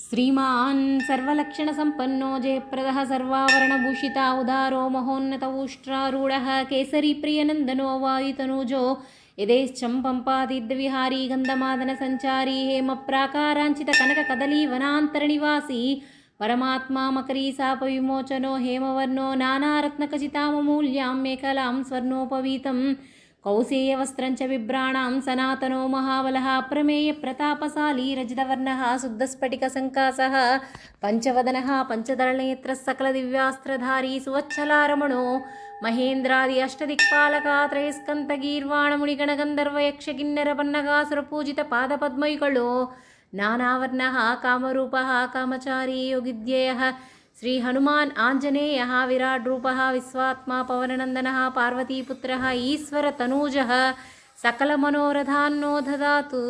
श्रीमान् सर्वलक्षणसम्पन्नो जयप्रदः सर्वाभरणभूषिता उदारो महोन्नत उष्ट्रारूढः केसरीप्रियनन्दनो वायुतनूजो यथेच्छं पम्पातीर्थविहारी गन्धमादनसञ्चारी हेमप्राकाराञ्चितकनककदलीवनान्तरनिवासी परमात्मा मकरीसापविमोचनो हेमवर्णो नानारत्नखचिताममूल्यां मेखलां स्वर्णोपवीतं कौसेयवस्त्रञ्च बिभ्राणां सनातनो महाबलः प्रमेयप्रतापशाली रजतवर्णः शुद्धस्फटिकसङ्कासः पञ्चवदनः पञ्चदलनेत्रः सकलदिव्यास्त्रधारी सुवत्सलारमणो महेन्द्रादि अष्टदिक्पालका त्रयस्कन्तगीर्वाणमुनिगणगन्धर्वयक्षकिन्नरपन्नगासुरपूजितपादपद्मयुगलो नानावर्णः कामरूपः कामचारी योगिध्येयः श्री हनुमान् आञ्जनेयः विराट रूपः विश्वात्मा पवननन्दनः पार्वतीपुत्रः ईश्वरतनूजः सकलमनोरथान्नो ददातु।